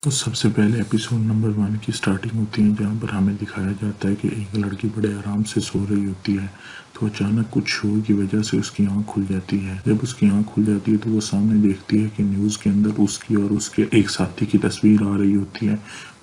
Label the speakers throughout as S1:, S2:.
S1: تو سب سے پہلے ایپیسوڈ نمبر 1 کی سٹارٹنگ ہوتی ہے، جہاں پر ہمیں دکھایا جاتا ہے کہ ایک لڑکی بڑے آرام سے سو رہی ہوتی ہے تو اچانک کچھ شور کی وجہ سے اس کی آنکھ کھل جاتی ہے۔ جب اس کی آنکھ کھل جاتی ہے تو وہ سامنے دیکھتی ہے کہ نیوز کے اندر اس کی اور اس کے ایک ساتھی کی تصویر آ رہی ہوتی ہے۔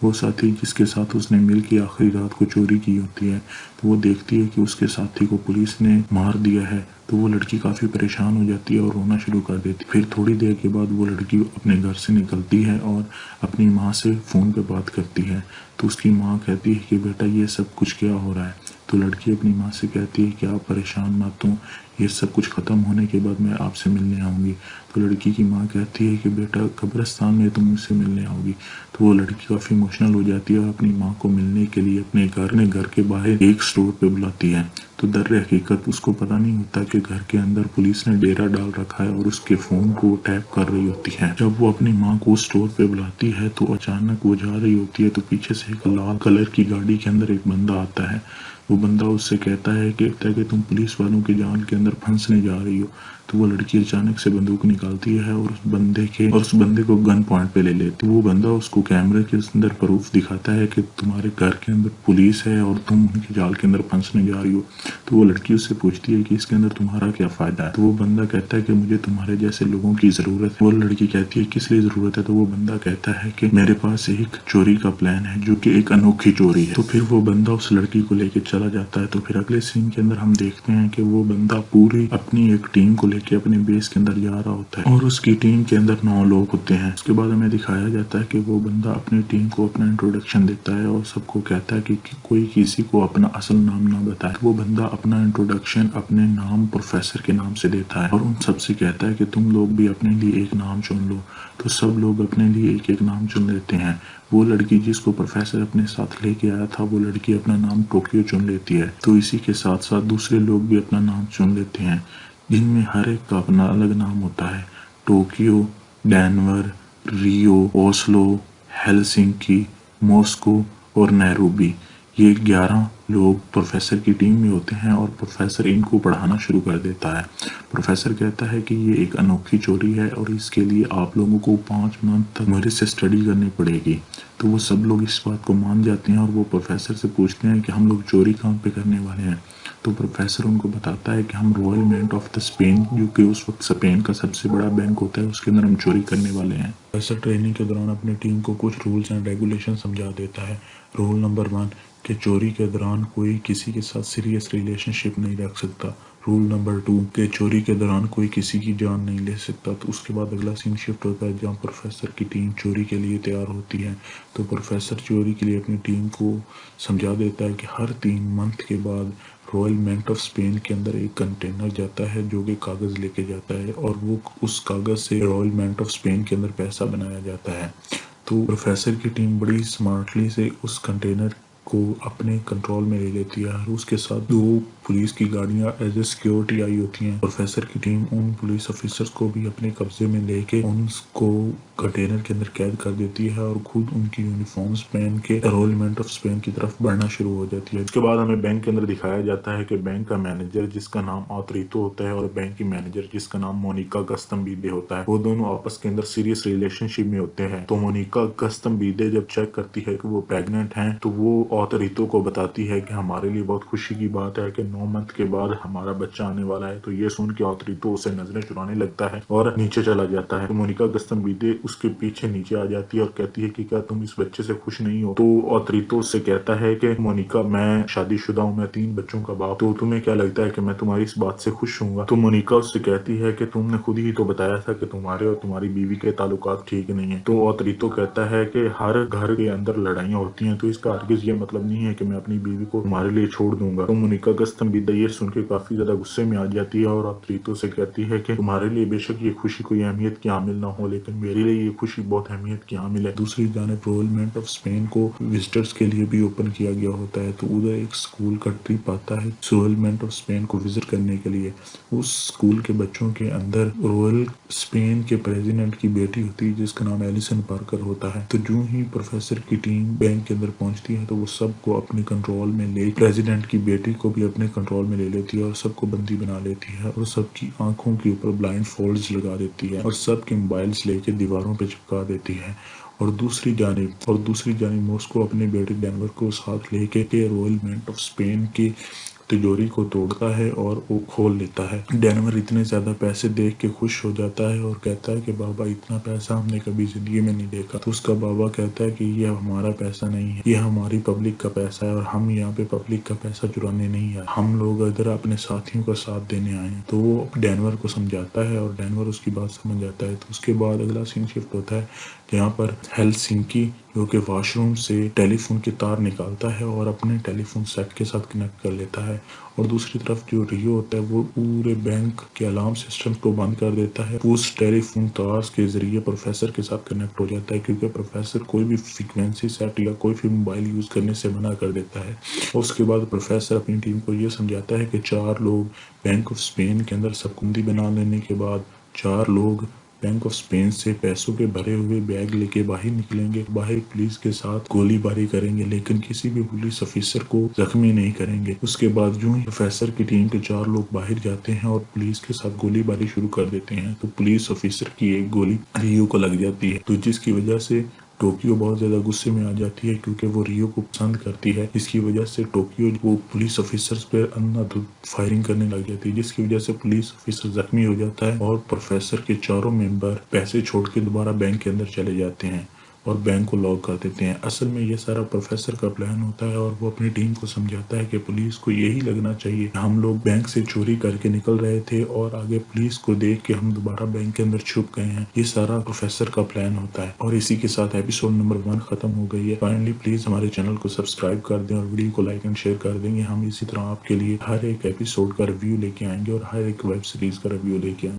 S1: وہ ساتھی جس کے ساتھ اس نے مل کے آخری رات کو چوری کی ہوتی ہے، تو وہ دیکھتی ہے کہ اس کے ساتھی کو پولیس نے مار دیا ہے، تو وہ لڑکی کافی پریشان ہو جاتی ہے اور رونا شروع کر دیتی ہے۔ پھر تھوڑی دیر کے بعد وہ لڑکی اپنے گھر سے نکلتی ہے اور اپنی ماں سے فون پہ بات کرتی ہے، تو اس کی ماں کہتی ہے کہ بیٹا یہ سب کچھ کیا ہو رہا ہے؟ تو لڑکی اپنی ماں سے کہتی ہے کہ آپ پریشان مت ہوں، یہ سب کچھ ختم ہونے کے بعد میں آپ سے ملنے آؤں گی۔ تو لڑکی کی ماں کہتی ہے کہ بیٹا قبرستان میں تم مجھ سے ملنے آؤ گی؟ تو وہ لڑکی کافی ایموشنل ہو جاتی ہے اور اپنی ماں کو ملنے کے لیے اپنے گھر کے باہر ایک سٹور پہ بلاتی ہے۔ تو در حقیقت اس کو پتہ نہیں ہوتا کہ گھر کے اندر پولیس نے ڈیرا ڈال رکھا ہے اور اس کے فون کو ٹیپ کر رہی ہوتی ہے۔ جب وہ اپنی ماں کو سٹور پہ بلاتی ہے تو اچانک وہ جا رہی ہوتی ہے تو پیچھے سے ایک لال کلر کی گاڑی کے اندر ایک بندہ آتا ہے۔ وہ بندہ اس سے کہتا ہے کہ تم پولیس والوں کی جان کے اندر پھنسنے جا رہی ہو۔ تو وہ لڑکی اچانک سے بندوق نکالتی ہے اور اس بندے کو گن پوائنٹ پہ لے لیتی ہے۔ وہ بندہ اس کو کیمرے کے اندر پروف دکھاتا ہے کہ تمہارے گھر کے اندر پولیس ہے اور تم ان کی جال کے اندر پھنسنے جا رہی ہو۔ تو وہ لڑکی اس سے پوچھتی ہے کہ اس کے اندر تمہارا کیا فائدہ ہے؟ تو وہ بندہ کہتا ہے کہ مجھے تمہارے جیسے لوگوں کی ضرورت ہے۔ وہ لڑکی کہتی ہے کس لیے ضرورت ہے؟ تو وہ بندہ کہتا ہے کہ میرے پاس ایک چوری کا پلان ہے جو کہ ایک انوکھی چوری ہے۔ تو پھر وہ بندہ اس لڑکی کو لے کے چلا جاتا ہے۔ تو پھر اگلے سین کے اندر ہم دیکھتے ہیں کہ وہ بندہ پوری اپنی ایک ٹیم کو لے کے اپنے بیس کے اندر جا رہا ہوتا ہے اور اس کی ٹیم کے اندر 9 لوگ ہوتے ہیں۔ اس کے بعد ہمیں دکھایا جاتا ہے کہ وہ بندہ اپنی ٹیم کو اپنا انٹروڈکشن دیتا ہے اور سب کو کہتا ہے کہ کوئی کسی کو اپنا اصل نام نہ بتائے۔ وہ بندہ اپنا انٹروڈکشن اپنے نام پروفیسر کے نام سے دیتا ہے اور ان سب سے کہتا ہے کہ تم لوگ بھی اپنے لیے ایک نام چن لو۔ تو سب لوگ اپنے لیے ایک ایک نام چن لیتے ہیں۔ وہ لڑکی جس کو پروفیسر اپنے ساتھ لے کے آیا تھا وہ لڑکی اپنا نام ٹوکیو چن لیتی ہے۔ تو اسی کے ساتھ ساتھ دوسرے لوگ بھی اپنا نام چن لیتے ہیں جن میں ہر ایک کا اپنا الگ نام ہوتا ہے۔ Tokyo, Denver, Rio, Oslo, Helsinki, Moscow اور نیروبی۔ یہ 11 لوگ پروفیسر کی ٹیم میں ہوتے ہیں اور پروفیسر ان کو پڑھانا شروع کر دیتا ہے۔ پروفیسر کہتا ہے کہ یہ ایک انوکھی چوری ہے اور اس کے لیے آپ لوگوں کو 5 منتھ تک میرے سے اسٹڈی کرنی پڑے گی۔ تو وہ سب لوگ اس بات کو مان جاتے ہیں اور وہ پروفیسر سے پوچھتے ہیں کہ ہم لوگ چوری کہاں پہ کرنے والے ہیں؟ تو پروفیسر ان کو بتاتا ہے کہ ہم Royal minute of the span, جو کہ اس وقت اسپین کا سب سے بڑا بینک ہوتا ہے، اس کے اندر ہم چوری کرنے والے ہیں۔ پروفیسر ٹریننگ کے دوران اپنی ٹیم کو کچھ رولز اینڈ ریگولیشن سمجھا دیتا ہے۔ رول نمبر 1 کہ چوری کے دوران کوئی کسی کے ساتھ سیریس ریلیشن شپ نہیں رکھ سکتا۔ رول نمبر 2 کہ چوری کے دوران کوئی کسی کی جان نہیں لے سکتا۔ تو اس کے بعد اگلا سین شفٹ ہوتا ہے جہاں پروفیسر کی ٹیم چوری کے لیے تیار ہوتی ہے۔ تو پروفیسر چوری کے لیے اپنی ٹیم کو سمجھا دیتا ہے کہ ہر 3 منتھ کے بعد رائل منٹ آف اسپین کے اندر ایک کنٹینر جاتا ہے جو کہ کاغذ لے کے جاتا ہے اور وہ اس کاغذ سے رائل منٹ آف اسپین کے اندر پیسہ بنایا جاتا ہے۔ تو پروفیسر کی ٹیم بڑی سمارٹلی سے اس کنٹینر کو اپنے کنٹرول میں لے لیتی ہے اور اس کے ساتھ 2 پولیس کی گاڑیاں ایز اے سیکیورٹی آئی ہوتی ہیں۔ پروفیسر کی ٹیم ان پولیس آفیسرز کو بھی اپنے قبضے میں لے کے ان کو کنٹینر کے اندر قید کر دیتی ہے اور خود ان کی یونیفارمز پہن کے رائل منٹ آف اسپین کی طرف بڑھنا شروع ہو جاتی ہے۔ اس کے بعد ہمیں بینک کے اندر دکھایا جاتا ہے کہ بینک کا مینیجر جس کا نام آتریتو ہوتا ہے اور بینک کی مینیجر جس کا نام مونیکا گستمبیدے ہوتا ہے، وہ دونوں آپس کے اندر سیریس ریلیشن شپ میں ہوتے ہیں۔ تو مونیکا گستمبیدے جب چیک کرتی ہے کہ وہ پیگننٹ ہیں تو وہ آتریتو کو بتاتی ہے کہ ہمارے لیے بہت خوشی کی بات ہے کہ 9 منتھ کے بعد ہمارا بچہ آنے والا ہے۔ تو یہ سن کے آتریتو اسے نظریں چرانے لگتا ہے اور نیچے چلا جاتا ہے۔ تو مونیکا گستمبیدے اس کے پیچھے نیچے آ جاتی ہے اور کہتی ہے کہ کیا تم اس بچے سے خوش نہیں ہو؟ تو آتریتو اس سے کہتا ہے کہ مونیکا میں شادی شدہ ہوں، میں 3 بچوں کا باپ، تو تمہیں کیا لگتا ہے کہ میں تمہاری اس بات سے خوش ہوں گا؟ تو مونیکا اس سے کہتی ہے کہ تم نے خود ہی تو بتایا تھا کہ تمہارے اور تمہاری بیوی کے تعلقات ٹھیک نہیں ہیں۔ تو آتریتو کہتا ہے کہ ہر گھر کے اندر لڑائیاں ہوتی ہیں تو اس کا ہرگز یہ مطلب نہیں ہے کہ میں اپنی بیوی کو تمہارے لیے چھوڑ دوں گا۔ تو مونیکا گستمبیدے یہ سن کے کافی زیادہ غصے میں آ جاتی ہے اور آتریتو سے کہتی ہے کہ تمہارے لیے بے شک یہ خوشی کوئی اہمیت کی حامل نہ ہو لیکن میرے لیے یہ خوشی بہت اہمیت کی حامل ہے۔ دوسری جانب رائل منٹ آف اسپین کو وزٹرز کے لیے بھی اوپن کیا گیا ہوتا ہے۔ تو ادھر ایک اسکول کا ٹرپ آتا ہے رائل منٹ آف اسپین کو وزٹ کرنے کے لیے۔ اس اسکول کے بچوں کے اندر رائل اسپین کے پریزیڈنٹ کی بیٹی ہوتی ہے جس کا نام ایلیسن پارکر ہوتا ہے۔ تو جو ہی پروفیسر کی ٹیم بینک کے اندر پہنچتی ہے تو وہ سب کو اپنے کنٹرول میں لے پریزیڈنٹ کی بیٹی کو بھی اپنے کنٹرول میں لے لیتی ہے اور سب کو بندی بنا لیتی ہے اور سب کی آنکھوں کے اوپر بلائنڈ فولڈز لگا دیتی ہے اور سب کے موبائلز لے کے دیواروں پہ چپکا دیتی ہے اور دوسری جانب ماسکو اپنے بیٹے ڈینور کو ساتھ لے کے رائل منٹ آف اسپین کی تجوری کو توڑتا ہے اور وہ کھول لیتا ہے۔ ڈینور اتنے زیادہ پیسے دیکھ کے خوش ہو جاتا ہے اور کہتا ہے کہ بابا اتنا پیسہ ہم نے کبھی زندگی میں نہیں دیکھا۔ تو اس کا بابا کہتا ہے کہ یہ ہمارا پیسہ نہیں ہے، یہ ہماری پبلک کا پیسہ ہے اور ہم یہاں پہ پبلک کا پیسہ چرانے نہیں آئے، ہم لوگ ادھر اپنے ساتھیوں کا ساتھ دینے آئے ہیں۔ تو وہ ڈینور کو سمجھاتا ہے اور ڈینور اس کی بات سمجھ جاتا ہے۔ تو اس کے بعد اگلا سین شفٹ ہوتا ہے جہاں پر ہیلسنکی جو کہ واش روم سے ٹیلی فون کی تار نکالتا ہے اور اپنے ٹیلی فون سیٹ کے ساتھ کنیکٹ کر لیتا ہے، اور دوسری طرف جو ریو ہوتا ہے وہ پورے بینک کے الارم سسٹم کو بند کر دیتا ہے۔ اس ٹیلی فون تار کے ذریعے پروفیسر کے ساتھ کنیکٹ ہو جاتا ہے، کیونکہ پروفیسر کوئی بھی فریکوینسی سیٹ یا کوئی بھی موبائل یوز کرنے سے منع کر دیتا ہے۔ اس کے بعد پروفیسر اپنی ٹیم کو یہ سمجھاتا ہے کہ 4 لوگ بینک آف اسپین کے اندر سب کندی بنا لینے کے بعد 4 لوگ بینک آف اسپین سے پیسوں کے بھرے ہوئے بیگ لے کے باہر نکلیں گے، باہر پولیس کے ساتھ گولی باری کریں گے، لیکن کسی بھی پولیس افیسر کو زخمی نہیں کریں گے۔ اس کے بعد جو ہی پروفیسر کی ٹیم کے 4 لوگ باہر جاتے ہیں اور پولیس کے ساتھ گولی باری شروع کر دیتے ہیں، تو پولیس افیسر کی ایک گولی ریو کو لگ جاتی ہے، تو جس کی وجہ سے ٹوکیو بہت زیادہ غصے میں آ جاتی ہے، کیونکہ وہ ریو کو پسند کرتی ہے۔ اس کی وجہ سے ٹوکیو وہ پولیس افیسرز پہ اندھا دھند فائرنگ کرنے لگ جاتی ہے، جس کی وجہ سے پولیس افیسر زخمی ہو جاتا ہے اور پروفیسر کے 4 ممبر پیسے چھوڑ کے دوبارہ بینک کے اندر چلے جاتے ہیں اور بینک کو لاک کر دیتے ہیں۔ اصل میں یہ سارا پروفیسر کا پلان ہوتا ہے اور وہ اپنی ٹیم کو سمجھاتا ہے کہ پولیس کو یہی لگنا چاہیے ہم لوگ بینک سے چوری کر کے نکل رہے تھے اور آگے پولیس کو دیکھ کے ہم دوبارہ بینک کے اندر چھپ گئے ہیں۔ یہ سارا پروفیسر کا پلان ہوتا ہے، اور اسی کے ساتھ ایپیسوڈ نمبر 1 ختم ہو گئی ہے۔ فائنلی پلیز ہمارے چینل کو سبسکرائب کر دیں اور ویڈیو کو لائک اینڈ شیئر کر دیں گے۔ ہم اسی طرح آپ کے لیے ہر ایک ایپیسوڈ کا ریویو لے کے آئیں گے اور ہر ایک ویب سیریز کا ریویو لے کے آئیں گے۔